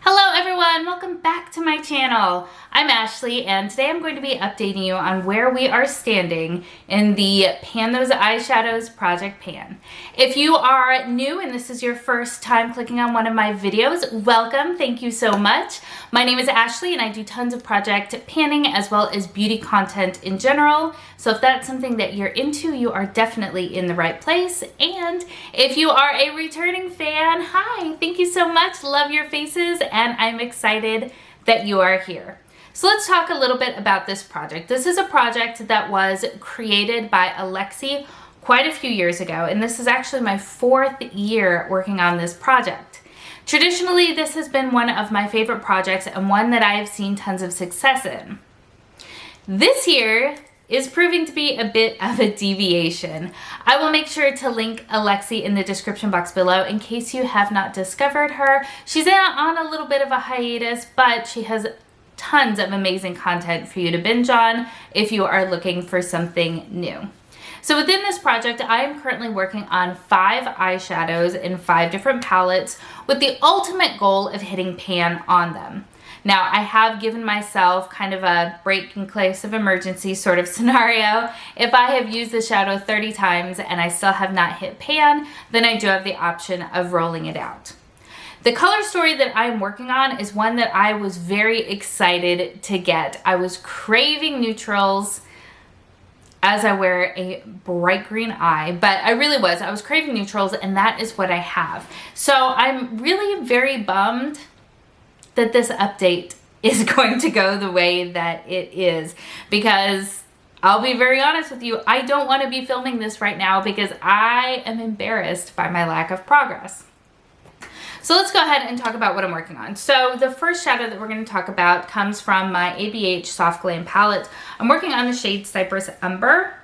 Hello everyone, welcome back to my channel. I'm Ashley and today I'm going to be updating you on where we are standing in the Pan Those Eyeshadows Project Pan. If you are new and this is your first time clicking on one of my videos, welcome, thank you so much. My name is Ashley and I do tons of project panning as well as beauty content in general. So if that's something that you're into, you are definitely in the right place. And if you are a returning fan, hi, thank you so much, love your faces, and I'm excited that you are here. So let's talk a little bit about this project. This is a project that was created by Alexy quite a few years ago, and this is actually my 4th year working on this project. Traditionally, this has been one of my favorite projects and one that I have seen tons of success in. This year is proving to be a bit of a deviation. I will make sure to link Alexy in the description box below in case you have not discovered her. She's on a little bit of a hiatus, but she has tons of amazing content for you to binge on if you are looking for something new. So within this project, I am currently working on 5 eyeshadows in 5 different palettes with the ultimate goal of hitting pan on them. Now, I have given myself kind of a break in case of emergency sort of scenario. If I have used the shadow 30 times and I still have not hit pan, then I do have the option of rolling it out. The color story that I'm working on is one that I was very excited to get. I was craving neutrals as I wear a bright green eye, but I really was. I was craving neutrals and that is what I have. So I'm really very bummed that this update is going to go the way that it is, because I'll be very honest with you, I don't want to be filming this right now because I am embarrassed by my lack of progress. So let's go ahead and talk about what I'm working on. So the first shadow that we're going to talk about comes from my ABH Soft Glam palette. I'm working on the shade Cypress Umber.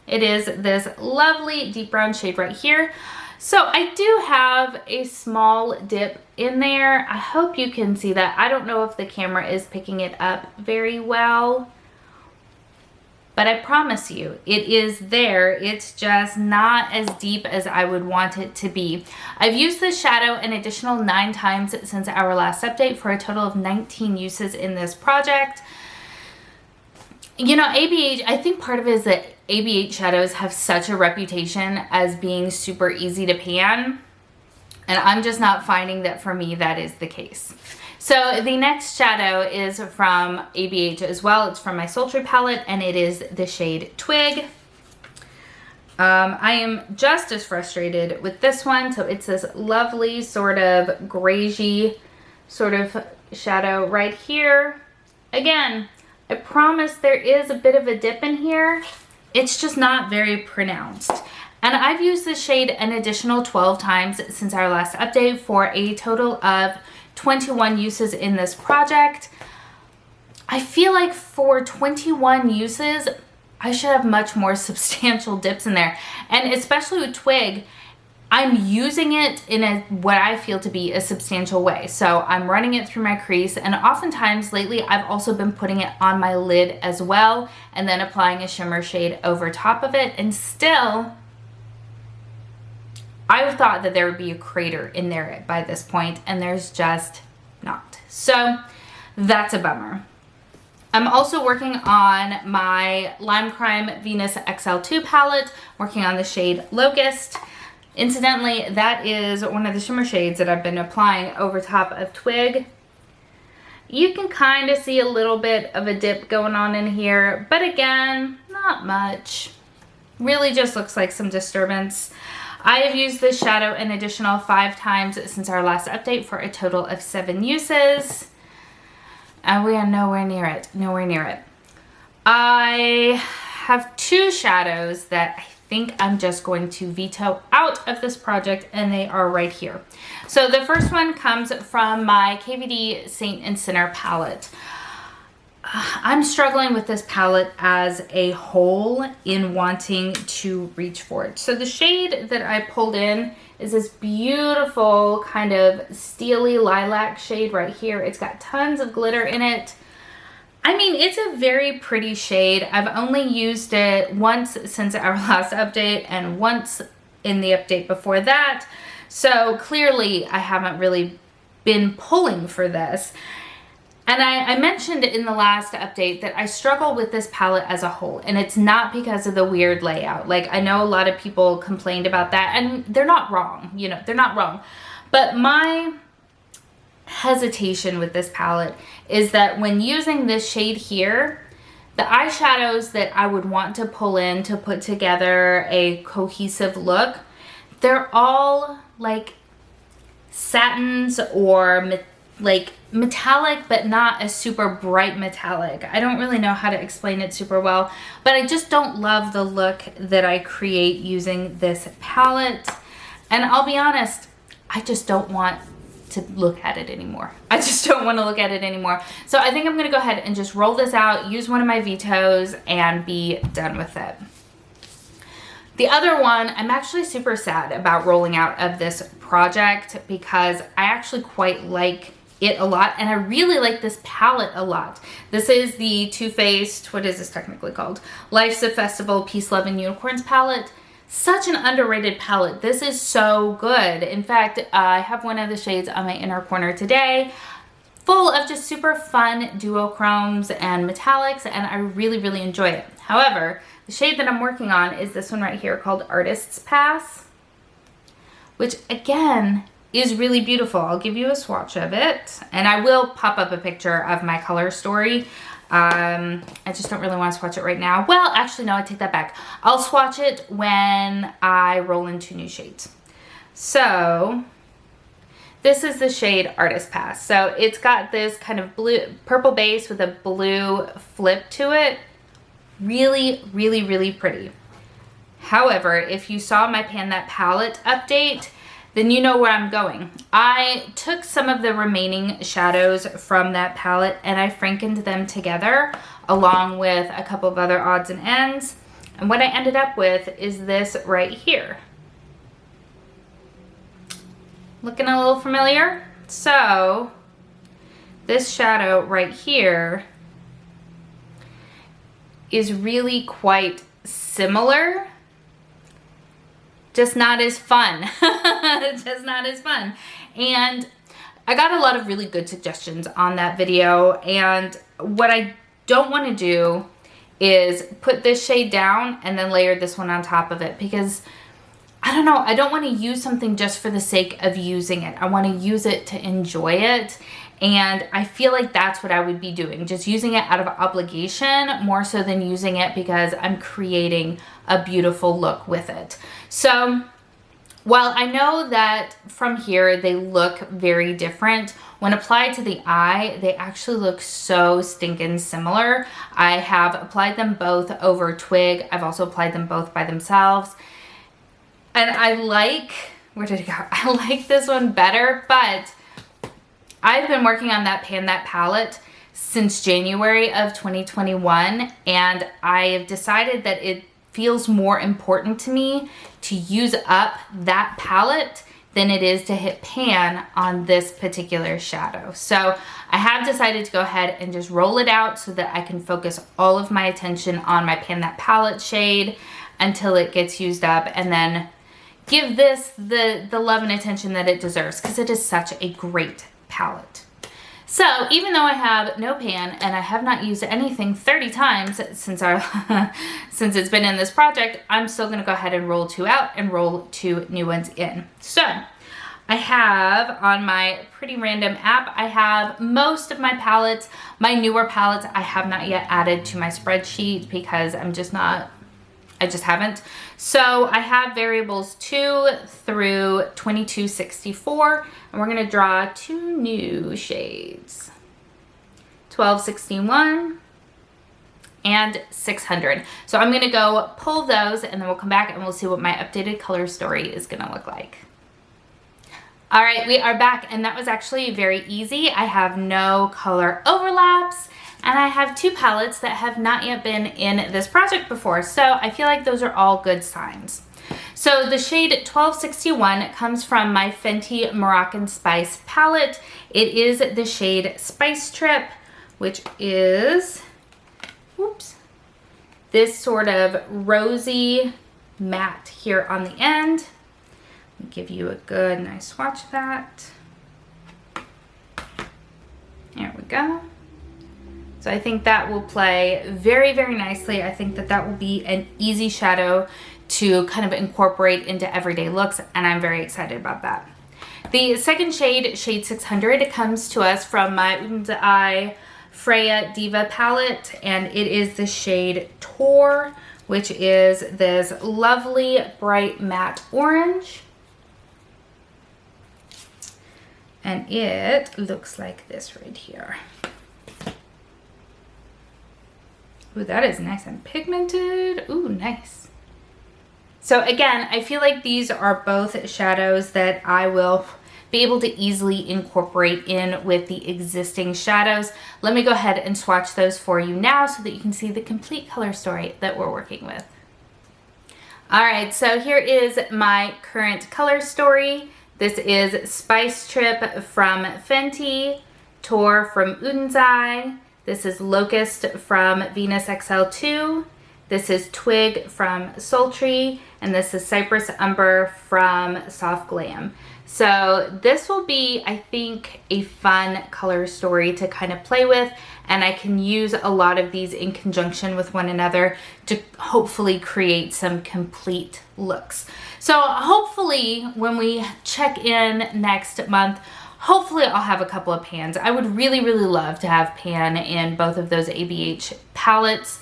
It is this lovely deep brown shade right here. So I do have a small dip in there. I hope you can see that. I don't know if the camera is picking it up very well, but I promise you it is there. It's just not as deep as I would want it to be. I've used this shadow an additional 9 times since our last update for a total of 19 uses in this project. You know, ABH, I think part of it is that ABH shadows have such a reputation as being super easy to pan, and I'm just not finding that for me that is the case. So the next shadow is from ABH as well. It's from my Sultry palette and it is the shade Twig. I am just as frustrated with this one. So it's this lovely sort of greigey sort of shadow right here. Again, I promise there is a bit of a dip in here. It's just not very pronounced. And I've used this shade an additional 12 times since our last update for a total of 21 uses in this project. I feel like for 21 uses, I should have much more substantial dips in there. And especially with Twig, I'm using it in what I feel to be a substantial way. So I'm running it through my crease, and oftentimes lately I've also been putting it on my lid as well and then applying a shimmer shade over top of it, and still I thought that there would be a crater in there by this point, and there's just not. So that's a bummer. I'm also working on my Lime Crime Venus XL2 palette, working on the shade Locust. Incidentally, that is one of the shimmer shades that I've been applying over top of Twig. You can kind of see a little bit of a dip going on in here, but again, not much. Really just looks like some disturbance. I have used this shadow an additional 5 times since our last update for a total of 7 uses. And we are nowhere near it, nowhere near it. I have 2 shadows that I think I'm just going to veto out of this project, and they are right here. So the first one comes from my KVD Saint and Sinner palette. I'm struggling with this palette as a whole in wanting to reach for it. So the shade that I pulled in is this beautiful kind of steely lilac shade right here. It's got tons of glitter in it. I mean, it's a very pretty shade. I've only used it once since our last update and once in the update before that. So clearly I haven't really been pulling for this. And I mentioned in the last update that I struggle with this palette as a whole, and it's not because of the weird layout. Like, I know a lot of people complained about that, and they're not wrong, you know, they're not wrong. But my hesitation with this palette is that when using this shade here, the eyeshadows that I would want to pull in to put together a cohesive look, they're all like satins or like metallic, but not a super bright metallic. I don't really know how to explain it super well, but I just don't love the look that I create using this palette. And I'll be honest, I just don't want to look at it anymore. I just don't want to look at it anymore. So I think I'm going to go ahead and just roll this out, use one of my vetoes, and be done with it. The other one, I'm actually super sad about rolling out of this project because I actually quite like it a lot, and I really like this palette a lot. This is the Too Faced, what is this technically called? Life's a Festival Peace, Love, and Unicorns palette. Such an underrated palette. This is so good. In fact, I have one of the shades on my inner corner today, full of just super fun duochromes and metallics, and I really, really enjoy it. However, the shade that I'm working on is this one right here called Artist's Pass, which again is really beautiful. I'll give you a swatch of it, and I will pop up a picture of my color story. I just don't really want to swatch it right now. Well, actually, no, I take that back. I'll swatch it when I roll into new shades. So this is the shade Artist Pass. So it's got this kind of purple base with a blue flip to it. Really, really, really pretty. However, if you saw my Pan That Palette update, then you know where I'm going. I took some of the remaining shadows from that palette and I frankened them together along with a couple of other odds and ends. And what I ended up with is this right here. Looking a little familiar? So this shadow right here is really quite similar, just not as fun. Just not as fun. And I got a lot of really good suggestions on that video, and what I don't want to do is put this shade down and then layer this one on top of it, because I don't know, I don't want to use something just for the sake of using it. I want to use it to enjoy it, and I feel like that's what I would be doing, just using it out of obligation more so than using it because I'm creating a beautiful look with it. So while I know that from here they look very different, when applied to the eye, they actually look so stinking similar. I have applied them both over Twig. I've also applied them both by themselves. And I like, where did it go? I like this one better, but I've been working on that Pan That palette since January of 2021, and I have decided that it feels more important to me to use up that palette than it is to hit pan on this particular shadow. So I have decided to go ahead and just roll it out so that I can focus all of my attention on my Pan That palette shade until it gets used up, and then give this the love and attention that it deserves, because it is such a great palette. So even though I have no pan and I have not used anything 30 times since since it's been in this project, I'm still gonna go ahead and roll 2 out and roll 2 new ones in. So I have on my Pretty Random app, I have most of my palettes. My newer palettes I have not yet added to my spreadsheet because I just haven't. So I have variables 2 through 2264, and we're gonna draw 2 new shades, 1261 and 600. So I'm gonna go pull those, and then we'll come back and we'll see what my updated color story is gonna look like. All right, we are back, and that was actually very easy. I have no color overlaps, and I have 2 palettes that have not yet been in this project before, so I feel like those are all good signs. So the shade 1261 comes from my Fenty Moroccan Spice palette. It is the shade Spice Trip, which is, whoops, this sort of rosy matte here on the end. Give you a good nice swatch of that. we go. So I think that will play very, very nicely. I think that that will be an easy shadow to kind of incorporate into everyday looks, and I'm very excited about that. The second shade, shade 600, comes to us from my Uden's Eye Freya Diva palette, and it is the shade Tor, which is this lovely bright matte orange. And it looks like this right here. Ooh, that is nice and pigmented. Ooh, nice. So again, I feel like these are both shadows that I will be able to easily incorporate in with the existing shadows. Let me go ahead and swatch those for you now so that you can see the complete color story that we're working with. All right, so here is my current color story. This is Spice Trip from Fenty, Tor from Uden's Eye. This is Locust from Venus XL2. This is Twig from Sultry, and this is Cypress Umber from Soft Glam. So this will be, I think, a fun color story to kind of play with, and I can use a lot of these in conjunction with one another to hopefully create some complete looks. So hopefully when we check in next month, hopefully I'll have a couple of pans. I would really, really love to have pan in both of those ABH palettes.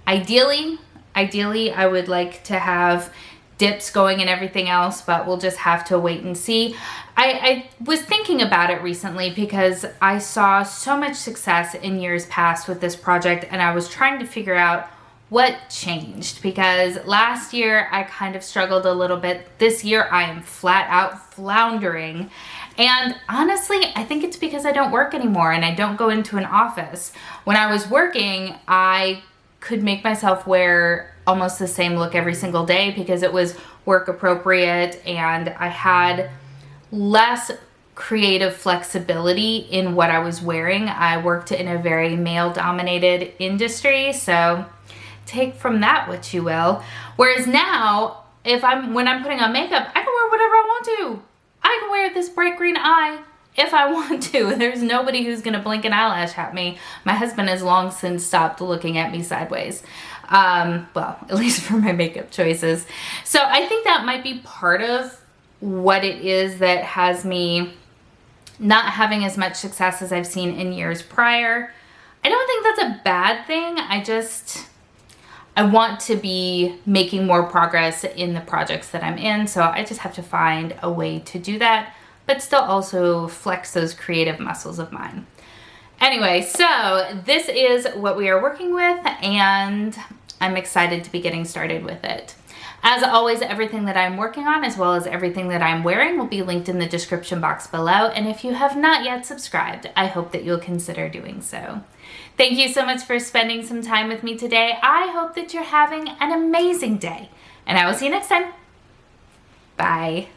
Ideally, I would like to have dips going and everything else, but we'll just have to wait and see. I was thinking about it recently because I saw so much success in years past with this project, and I was trying to figure out what changed, because last year I kind of struggled a little bit. This year I am flat out floundering, and honestly I think it's because I don't work anymore and I don't go into an office. When I was working, I could make myself wear almost the same look every single day because it was work appropriate, and I had less creative flexibility in what I was wearing. I worked in a very male dominated industry, so take from that what you will. Whereas now, when I'm putting on makeup, I can wear whatever I want to. I can wear this bright green eye if I want to. There's nobody who's gonna blink an eyelash at me. My husband has long since stopped looking at me sideways. Well, at least for my makeup choices. So I think that might be part of what it is that has me not having as much success as I've seen in years prior. I don't think that's a bad thing. I want to be making more progress in the projects that I'm in, so I just have to find a way to do that, but still also flex those creative muscles of mine. Anyway, so this is what we are working with, and I'm excited to be getting started with it. As always, everything that I'm working on, as well as everything that I'm wearing, will be linked in the description box below, and if you have not yet subscribed, I hope that you'll consider doing so. Thank you so much for spending some time with me today. I hope that you're having an amazing day, and I will see you next time. Bye.